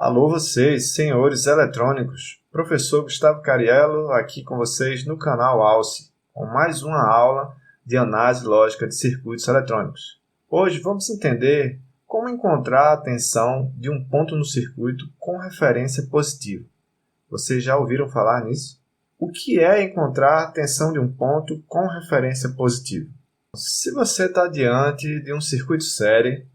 Alô vocês, senhores eletrônicos. Professor Gustavo Cariello aqui com vocês no canal ALCE, com mais uma aula de análise lógica de circuitos eletrônicos. Hoje vamos entender como encontrar a tensão de um ponto no circuito com referência positiva. Vocês já ouviram falar nisso? O que é encontrar a tensão de um ponto com referência positiva? Se você está diante de um circuito série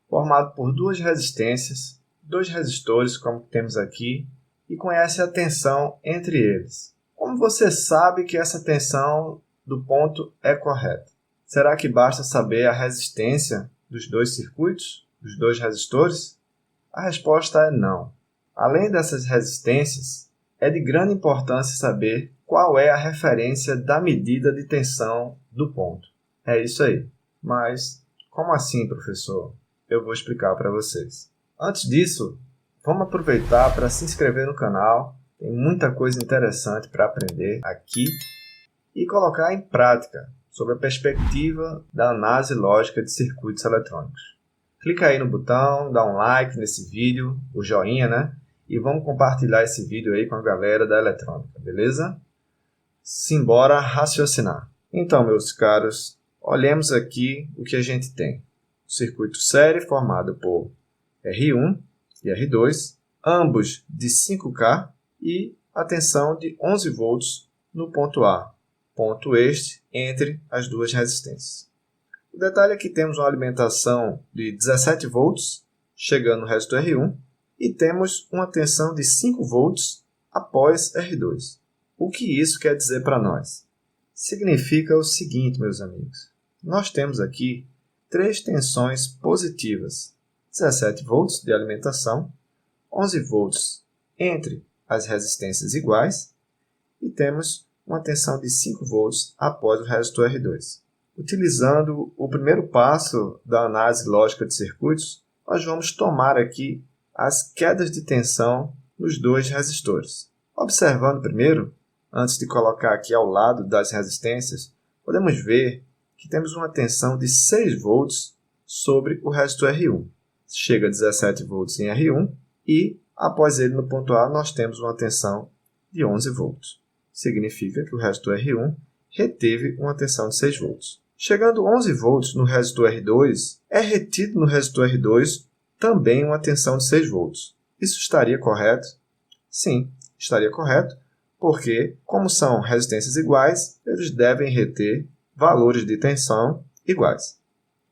formado por duas resistências, dois resistores, como temos aqui, e conhece a tensão entre eles. Como você sabe que essa tensão do ponto é correta? Será que basta saber a resistência dos dois circuitos, dos dois resistores? A resposta é não. Além dessas resistências, é de grande importância saber qual é a referência da medida de tensão do ponto. É isso aí. Mas como assim, professor? Eu vou explicar para vocês. Antes disso, vamos aproveitar para se inscrever no canal. Tem muita coisa interessante para aprender aqui e colocar em prática sobre a perspectiva da análise lógica de circuitos eletrônicos. Clica aí no botão, dá um like nesse vídeo, o joinha, né? E vamos compartilhar esse vídeo aí com a galera da eletrônica, beleza? Simbora raciocinar. Então, meus caros, olhemos aqui o que a gente tem. O circuito série formado por R1 e R2, ambos de 5K e a tensão de 11 volts no ponto A, ponto este entre as duas resistências. O detalhe é que temos uma alimentação de 17 volts chegando no resistor R1 e temos uma tensão de 5 volts após R2. O que isso quer dizer para nós? Significa o seguinte, meus amigos. Nós temos aqui três tensões positivas. 17 volts de alimentação, 11 volts entre as resistências iguais e temos uma tensão de 5 volts após o resistor R2. Utilizando o primeiro passo da análise lógica de circuitos, nós vamos tomar aqui as quedas de tensão nos dois resistores. Observando primeiro, antes de colocar aqui ao lado das resistências, podemos ver que temos uma tensão de 6 volts sobre o resistor R1. Chega a 17 volts em R1 e, após ele no ponto A, nós temos uma tensão de 11 volts. Significa que o resistor R1 reteve uma tensão de 6 volts. Chegando 11 volts no resistor R2, é retido no resistor R2 também uma tensão de 6 volts. Isso estaria correto? Sim, estaria correto, porque, como são resistências iguais, eles devem reter valores de tensão iguais.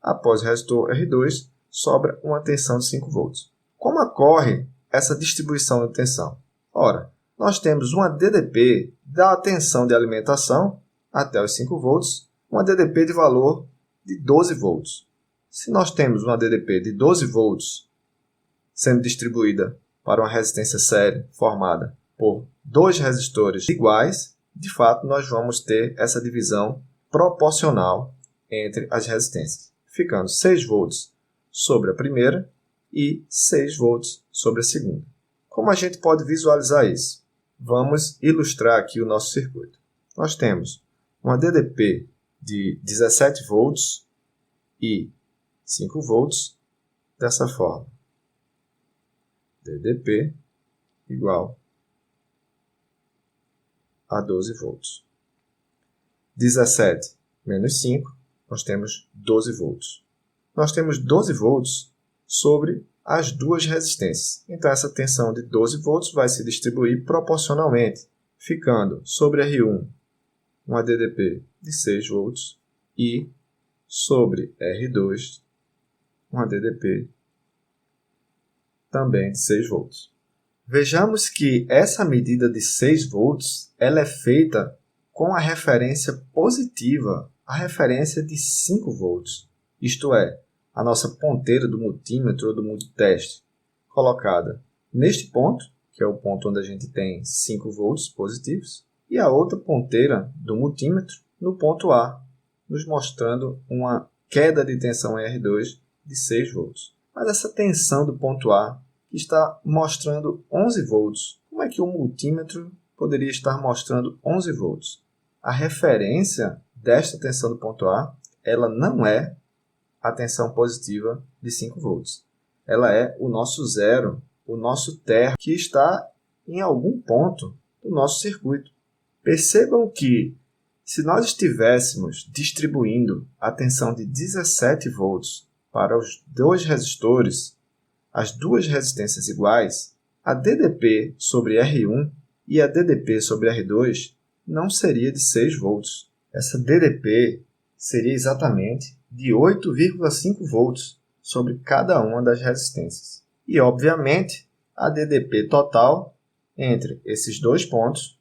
Após o resistor R2, sobra uma tensão de 5 volts. Como ocorre essa distribuição de tensão? Ora, nós temos uma DDP da tensão de alimentação até os 5 volts, uma DDP de valor de 12 volts. Se nós temos uma DDP de 12 volts sendo distribuída para uma resistência série formada por dois resistores iguais, de fato nós vamos ter essa divisão proporcional entre as resistências, ficando 6 volts sobre a primeira e 6 volts sobre a segunda. Como a gente pode visualizar isso? Vamos ilustrar aqui o nosso circuito. Nós temos uma DDP de 17 volts e 5 volts dessa forma. DDP igual a 12 volts. 17 menos 5, nós temos 12 volts. Nós temos 12 volts sobre as duas resistências. Então, essa tensão de 12 volts vai se distribuir proporcionalmente, ficando sobre R1 uma DDP de 6 volts e sobre R2 uma DDP também de 6 volts. Vejamos que essa medida de 6 volts ela é feita com a referência positiva, a referência de 5 volts. Isto é, a nossa ponteira do multímetro ou do multiteste colocada neste ponto, que é o ponto onde a gente tem 5 volts positivos, e a outra ponteira do multímetro no ponto A, nos mostrando uma queda de tensão em R2 de 6 volts. Mas essa tensão do ponto A está mostrando 11 volts. Como é que o multímetro poderia estar mostrando 11 volts? A referência desta tensão do ponto A, ela não é a tensão positiva de 5 volts. Ela é o nosso zero o nosso terra que está em algum ponto do nosso circuito. Percebam que, se nós estivéssemos distribuindo a tensão de 17 volts para os dois resistores, as duas resistências iguais, a DDP sobre R1 e a DDP sobre R2 não seria de 6 volts. Essa DDP seria exatamente de 8,5 volts sobre cada uma das resistências. E, obviamente, a DDP total entre esses dois pontos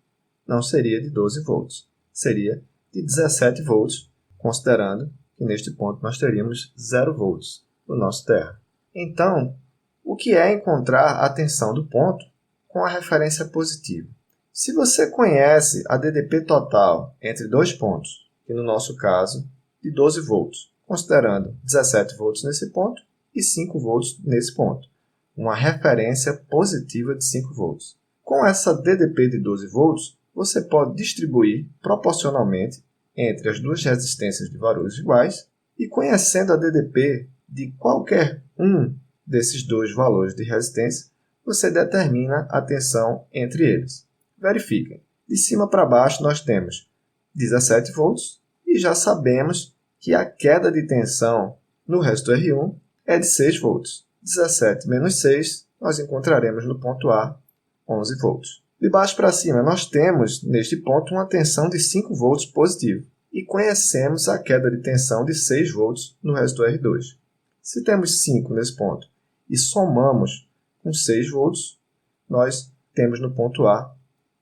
não seria de 12 volts, seria de 17 volts, considerando que neste ponto nós teríamos 0 volts no nosso terra. Então, o que é encontrar a tensão do ponto com a referência positiva? Se você conhece a DDP total entre dois pontos, que no nosso caso, de 12 volts, considerando 17 volts nesse ponto e 5 volts nesse ponto, uma referência positiva de 5 volts. Com essa DDP de 12 volts, você pode distribuir proporcionalmente entre as duas resistências de valores iguais e, conhecendo a DDP de qualquer um desses dois valores de resistência, você determina a tensão entre eles. Verifiquem. De cima para baixo nós temos 17 volts e já sabemos que a queda de tensão no resistor R1 é de 6 volts. 17 menos 6, nós encontraremos no ponto A 11 volts. De baixo para cima, nós temos, neste ponto, uma tensão de 5 volts positivo e conhecemos a queda de tensão de 6 volts no resistor R2. Se temos 5 nesse ponto e somamos com 6 volts, nós temos no ponto A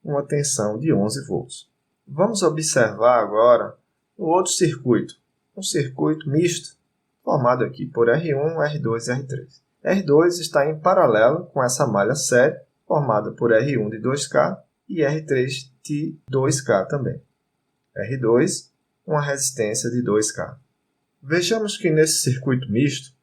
uma tensão de 11 volts. Vamos observar agora um outro circuito, um circuito misto, formado aqui por R1, R2 e R3. R2 está em paralelo com essa malha série, formada por R1 de 2K e R3 de 2K também. R2, uma resistência de 2K. Vejamos que nesse circuito misto,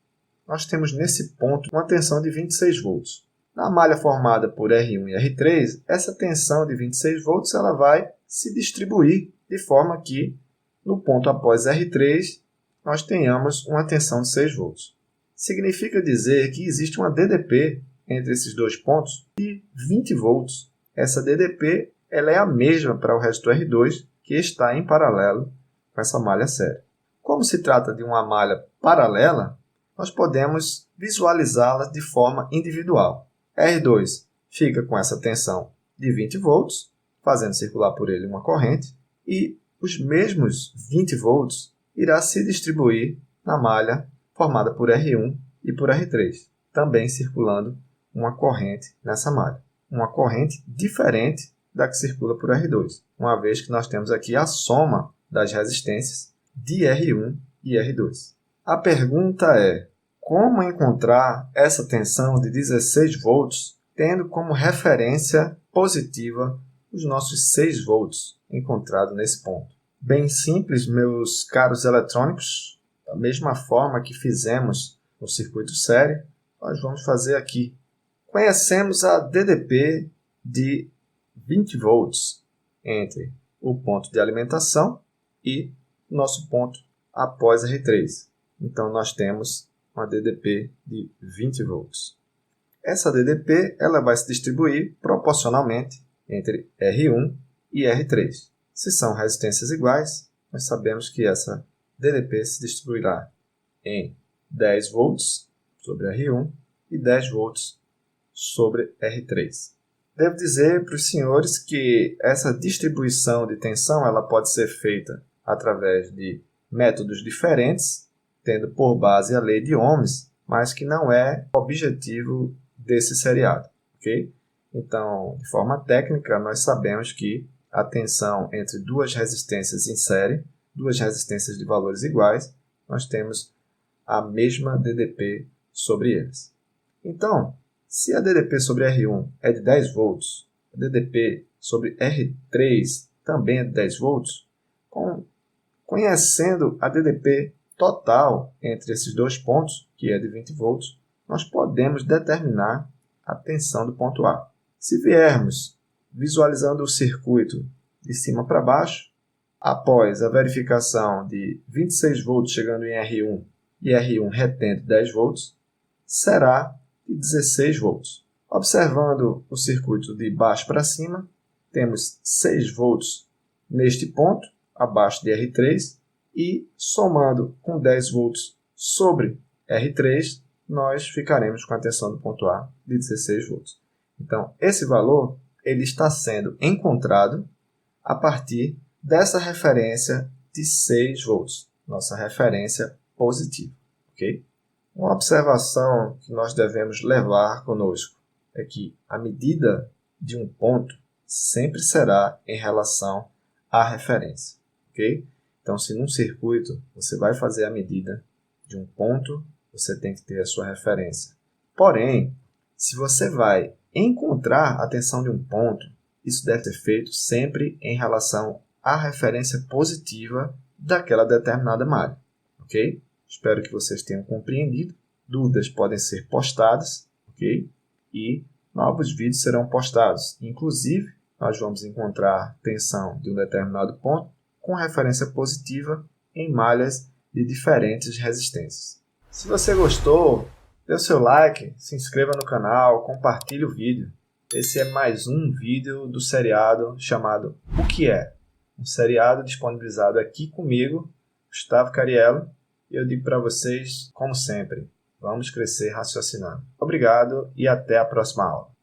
nós temos nesse ponto uma tensão de 26 volts. Na malha formada por R1 e R3, essa tensão de 26 volts ela vai se distribuir de forma que, no ponto após R3, nós tenhamos uma tensão de 6 volts. Significa dizer que existe uma DDP entre esses dois pontos de 20 volts. Essa DDP ela é a mesma para o resistor R2, que está em paralelo com essa malha série. Como se trata de uma malha paralela, nós podemos visualizá-la de forma individual. R2 fica com essa tensão de 20 volts, fazendo circular por ele uma corrente, e os mesmos 20 volts irá se distribuir na malha formada por R1 e por R3, também circulando uma corrente nessa malha. Uma corrente diferente da que circula por R2, uma vez que nós temos aqui a soma das resistências de R1 e R2. A pergunta é: como encontrar essa tensão de 16 volts, tendo como referência positiva os nossos 6 volts encontrados nesse ponto? Bem simples, meus caros eletrônicos. Da mesma forma que fizemos no circuito série, nós vamos fazer aqui. Conhecemos a DDP de 20 volts entre o ponto de alimentação e o nosso ponto após R3. Então, nós temos uma DDP de 20 volts. Essa DDP ela vai se distribuir proporcionalmente entre R1 e R3. Se são resistências iguais, nós sabemos que essa DDP se distribuirá em 10 volts sobre R1 e 10 volts sobre R3. Devo dizer para os senhores que essa distribuição de tensão ela pode ser feita através de métodos diferentes, tendo por base a lei de Ohms, mas que não é o objetivo desse seriado. Okay? Então, de forma técnica, nós sabemos que a tensão entre duas resistências em série, duas resistências de valores iguais, nós temos a mesma DDP sobre eles. Então, se a DDP sobre R1 é de 10 volts, a DDP sobre R3 também é de 10 volts, conhecendo a DDP total entre esses dois pontos, que é de 20 volts, nós podemos determinar a tensão do ponto A. Se viermos visualizando o circuito de cima para baixo, após a verificação de 26 volts chegando em R1 e R1 retendo 10 volts, será de 16 volts. Observando o circuito de baixo para cima, temos 6 volts neste ponto, abaixo de R3, e somando com 10 volts sobre R3, nós ficaremos com a tensão do ponto A de 16 volts. Então, esse valor ele está sendo encontrado a partir dessa referência de 6 volts, nossa referência positiva. Okay? Uma observação que nós devemos levar conosco é que a medida de um ponto sempre será em relação à referência. Okay? Então, se num circuito você vai fazer a medida de um ponto, você tem que ter a sua referência. Porém, se você vai encontrar a tensão de um ponto, isso deve ser feito sempre em relação à referência positiva daquela determinada malha. Ok? Espero que vocês tenham compreendido. Dúvidas podem ser postadas, ok? E novos vídeos serão postados. Inclusive, nós vamos encontrar tensão de um determinado ponto com referência positiva em malhas de diferentes resistências. Se você gostou, dê o seu like, se inscreva no canal, compartilhe o vídeo. Esse é mais um vídeo do seriado chamado O Que É? Um seriado disponibilizado aqui comigo, Gustavo Cariello, e eu digo para vocês, como sempre, vamos crescer raciocinando. Obrigado e até a próxima aula.